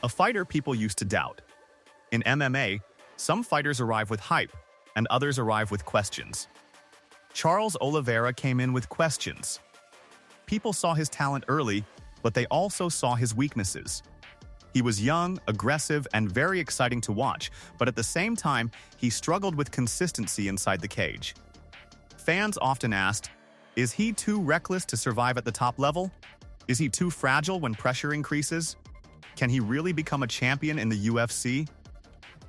A fighter people used to doubt. In MMA, some fighters arrive with hype, and others arrive with questions. Charles Oliveira came in with questions. People saw his talent early, but they also saw his weaknesses. He was young, aggressive, and very exciting to watch, but at the same time, he struggled with consistency inside the cage. Fans often asked, is he too reckless to survive at the top level? Is he too fragile when pressure increases? Can he really become a champion in the UFC?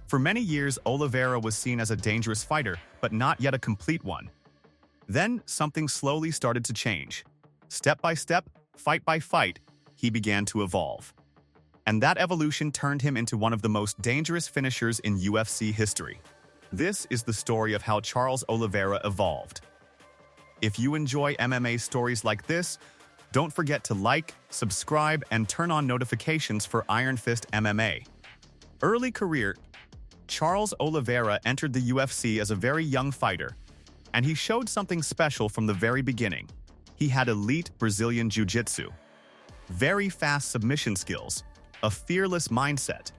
For many years, Oliveira was seen as a dangerous fighter, but not yet a complete one. Then, something slowly started to change. Step by step, fight by fight, he began to evolve. And that evolution turned him into one of the most dangerous finishers in UFC history. This is the story of how Charles Oliveira evolved. If you enjoy MMA stories like this, don't forget to like, subscribe, and turn on notifications for Iron Fist MMA. Early career: Charles Oliveira entered the UFC as a very young fighter, and he showed something special from the very beginning. He had elite Brazilian Jiu-Jitsu, very fast submission skills, a fearless mindset,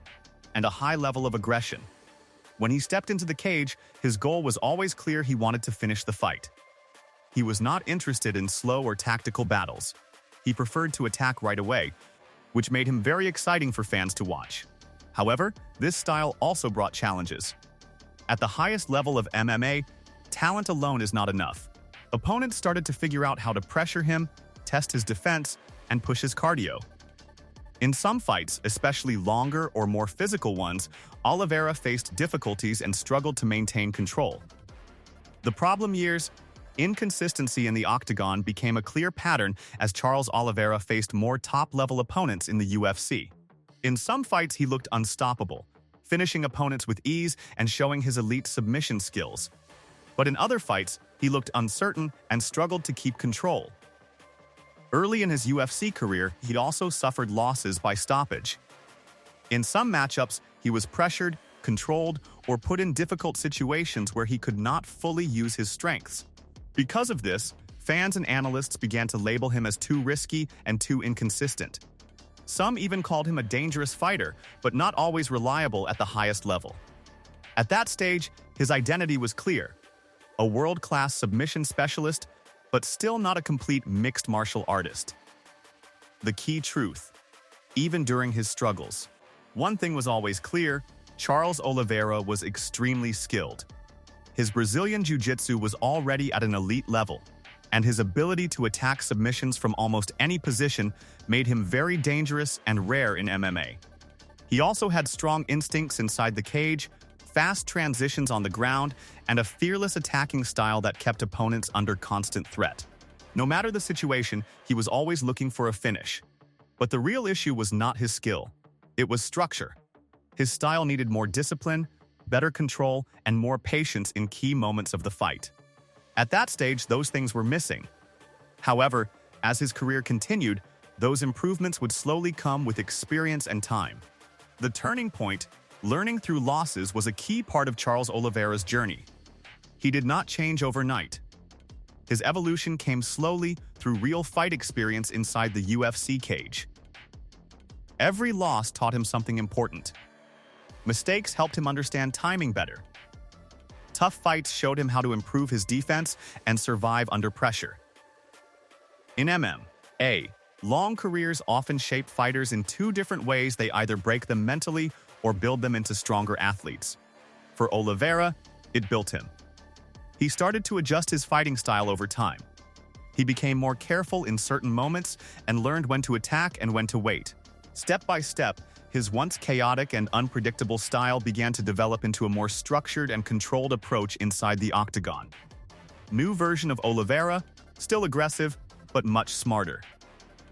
and a high level of aggression. When he stepped into the cage, his goal was always clear: he wanted to finish the fight. He was not interested in slow or tactical battles. He preferred to attack right away, which made him very exciting for fans to watch. However, this style also brought challenges. At the highest level of MMA, talent alone is not enough. Opponents started to figure out how to pressure him, test his defense, and push his cardio. In some fights, especially longer or more physical ones, Oliveira faced difficulties and struggled to maintain control. The problem years: inconsistency in the octagon became a clear pattern as Charles Oliveira faced more top-level opponents in the UFC. In some fights, he looked unstoppable, finishing opponents with ease and showing his elite submission skills. But in other fights, he looked uncertain and struggled to keep control. Early in his UFC career, he'd also suffered losses by stoppage. In some matchups, he was pressured, controlled, or put in difficult situations where he could not fully use his strengths. Because of this, fans and analysts began to label him as too risky and too inconsistent. Some even called him a dangerous fighter, but not always reliable at the highest level. At that stage, his identity was clear: a world-class submission specialist, but still not a complete mixed martial artist. The key truth: even during his struggles, one thing was always clear: Charles Oliveira was extremely skilled. His Brazilian Jiu-Jitsu was already at an elite level, and his ability to attack submissions from almost any position made him very dangerous and rare in MMA. He also had strong instincts inside the cage, fast transitions on the ground, and a fearless attacking style that kept opponents under constant threat. No matter the situation, he was always looking for a finish. But the real issue was not his skill. It was structure. His style needed more discipline, better control, and more patience in key moments of the fight. At that stage, those things were missing. However, as his career continued, those improvements would slowly come with experience and time. The turning point: learning through losses, was a key part of Charles Oliveira's journey. He did not change overnight. His evolution came slowly through real fight experience inside the UFC cage. Every loss taught him something important. Mistakes helped him understand timing better. Tough fights showed him how to improve his defense and survive under pressure. In MMA, long careers often shape fighters in two different ways. They either break them mentally or build them into stronger athletes. For Oliveira, it built him. He started to adjust his fighting style over time. He became more careful in certain moments and learned when to attack and when to wait. Step by step, his once chaotic and unpredictable style began to develop into a more structured and controlled approach inside the octagon. New version of Oliveira, still aggressive, but much smarter.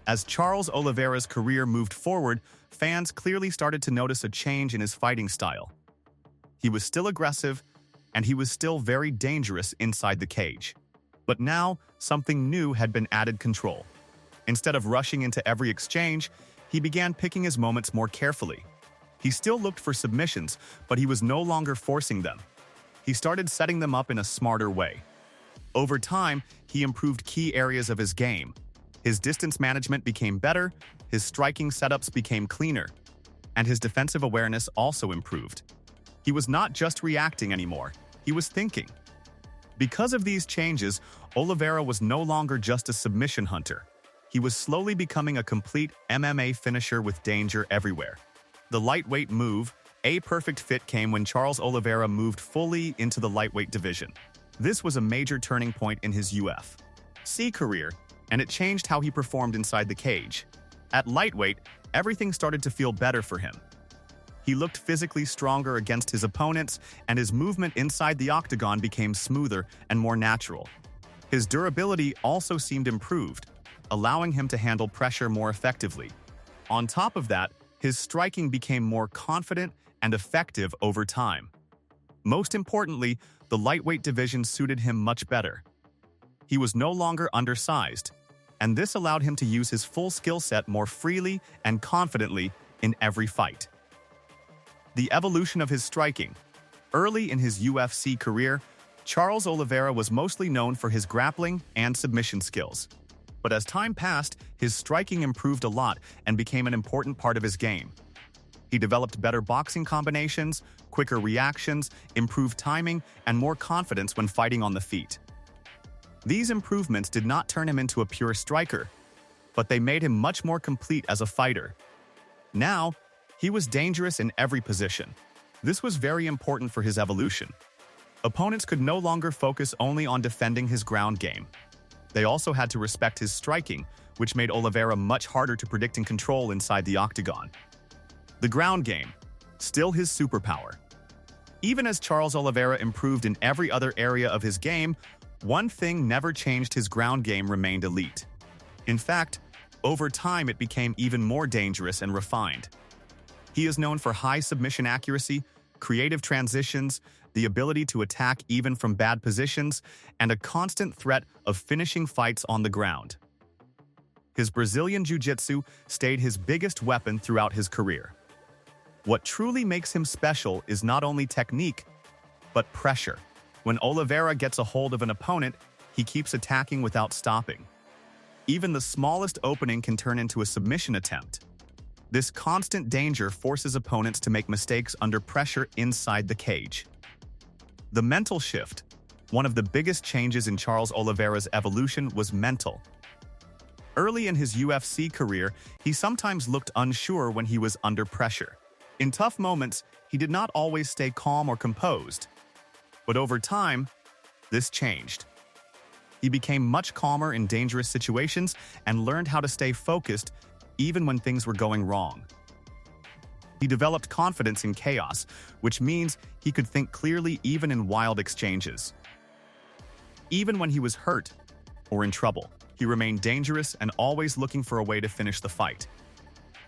As Charles Oliveira's career moved forward, fans clearly started to notice a change in his fighting style. He was still aggressive, and he was still very dangerous inside the cage. But now, something new had been added: control. Instead of rushing into every exchange, he began picking his moments more carefully. He still looked for submissions, but he was no longer forcing them. He started setting them up in a smarter way. Over time, he improved key areas of his game. His distance management became better, his striking setups became cleaner, and his defensive awareness also improved. He was not just reacting anymore, he was thinking. Because of these changes, Oliveira was no longer just a submission hunter. He was slowly becoming a complete MMA finisher with danger everywhere. The lightweight move, a perfect fit, came when Charles Oliveira moved fully into the lightweight division. This was a major turning point in his UFC career, and it changed how he performed inside the cage. At lightweight, everything started to feel better for him. He looked physically stronger against his opponents, and his movement inside the octagon became smoother and more natural. His durability also seemed improved, allowing him to handle pressure more effectively. On top of that, his striking became more confident and effective over time. Most importantly, the lightweight division suited him much better. He was no longer undersized, and this allowed him to use his full skill set more freely and confidently in every fight. The evolution of his striking. Early in his UFC career, Charles Oliveira was mostly known for his grappling and submission skills. But as time passed, his striking improved a lot and became an important part of his game. He developed better boxing combinations, quicker reactions, improved timing, and more confidence when fighting on the feet. These improvements did not turn him into a pure striker, but they made him much more complete as a fighter. Now, he was dangerous in every position. This was very important for his evolution. Opponents could no longer focus only on defending his ground game. They also had to respect his striking, which made Oliveira much harder to predict and control inside the octagon. The ground game, still his superpower. Even as Charles Oliveira improved in every other area of his game, one thing never changed: his ground game remained elite. In fact, over time it became even more dangerous and refined. He is known for high submission accuracy, creative transitions, the ability to attack even from bad positions, and a constant threat of finishing fights on the ground. His Brazilian Jiu-Jitsu stayed his biggest weapon throughout his career. What truly makes him special is not only technique, but pressure. When Oliveira gets a hold of an opponent, he keeps attacking without stopping. Even the smallest opening can turn into a submission attempt. This constant danger forces opponents to make mistakes under pressure inside the cage. The mental shift. One of the biggest changes in Charles Oliveira's evolution was mental. Early in his UFC career, he sometimes looked unsure when he was under pressure. In tough moments, he did not always stay calm or composed. But over time, this changed. He became much calmer in dangerous situations and learned how to stay focused even when things were going wrong. He developed confidence in chaos, which means he could think clearly even in wild exchanges. Even when he was hurt or in trouble, he remained dangerous and always looking for a way to finish the fight.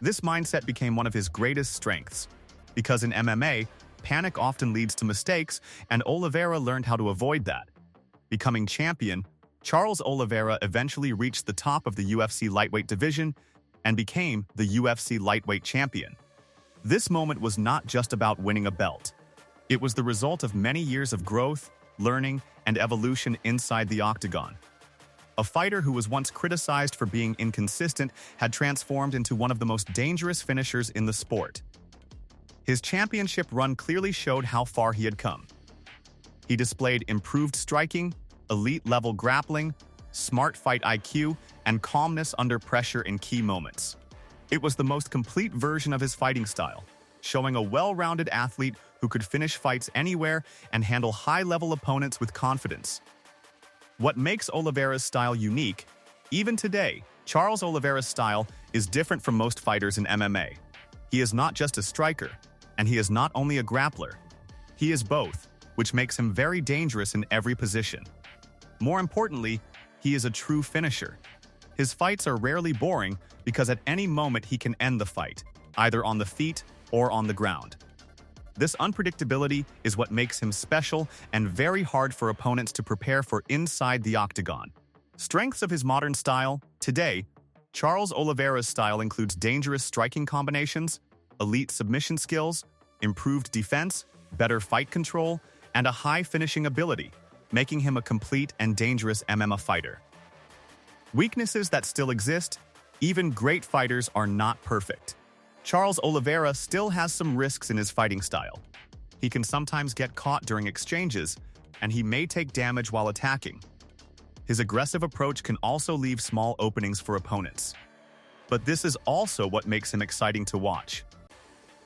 This mindset became one of his greatest strengths, because in MMA, panic often leads to mistakes, and Oliveira learned how to avoid that. Becoming champion, Charles Oliveira eventually reached the top of the UFC Lightweight division and became the UFC Lightweight Champion. This moment was not just about winning a belt. It was the result of many years of growth, learning, and evolution inside the octagon. A fighter who was once criticized for being inconsistent had transformed into one of the most dangerous finishers in the sport. His championship run clearly showed how far he had come. He displayed improved striking, elite-level grappling, smart fight IQ, and calmness under pressure in key moments. It was the most complete version of his fighting style, showing a well-rounded athlete who could finish fights anywhere and handle high-level opponents with confidence. What makes Oliveira's style unique? Even today, Charles Oliveira's style is different from most fighters in MMA. He is not just a striker, and he is not only a grappler. He is both, which makes him very dangerous in every position. More importantly, he is a true finisher. His fights are rarely boring because at any moment he can end the fight, either on the feet or on the ground. This unpredictability is what makes him special and very hard for opponents to prepare for inside the octagon. Strengths of his modern style. Today, Charles Oliveira's style includes dangerous striking combinations, elite submission skills, improved defense, better fight control, and a high finishing ability, making him a complete and dangerous MMA fighter. Weaknesses that still exist. Even great fighters are not perfect. Charles Oliveira still has some risks in his fighting style. He can sometimes get caught during exchanges, and he may take damage while attacking. His aggressive approach can also leave small openings for opponents. But this is also what makes him exciting to watch.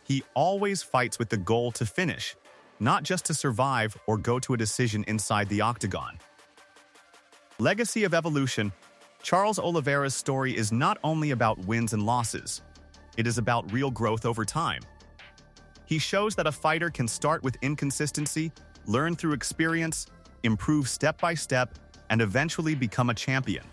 He always fights with the goal to finish, not just to survive or go to a decision inside the octagon. Legacy of evolution. Charles Oliveira's story is not only about wins and losses. It is about real growth over time. He shows that a fighter can start with inconsistency, learn through experience, improve step by step, and eventually become a champion.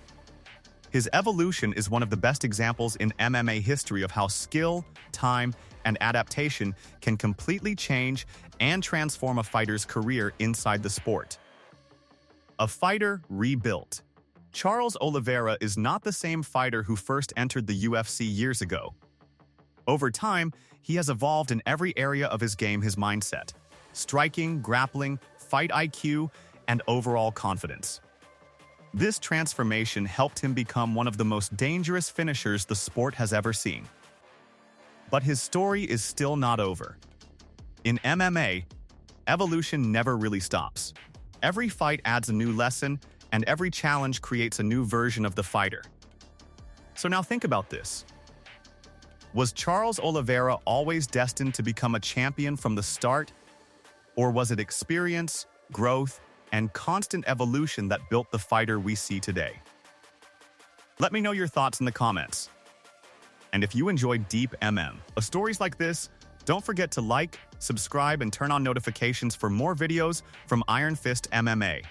His evolution is one of the best examples in MMA history of how skill, time, and adaptation can completely change and transform a fighter's career inside the sport. A fighter rebuilt. Charles Oliveira is not the same fighter who first entered the UFC years ago. Over time, he has evolved in every area of his game: his mindset, striking, grappling, fight IQ, and overall confidence. This transformation helped him become one of the most dangerous finishers the sport has ever seen. But his story is still not over. In MMA, evolution never really stops. Every fight adds a new lesson, and every challenge creates a new version of the fighter. So now think about this. Was Charles Oliveira always destined to become a champion from the start? Or was it experience, growth, and constant evolution that built the fighter we see today? Let me know your thoughts in the comments. And if you enjoy deep stories like this, don't forget to like, subscribe, and turn on notifications for more videos from Iron Fist MMA.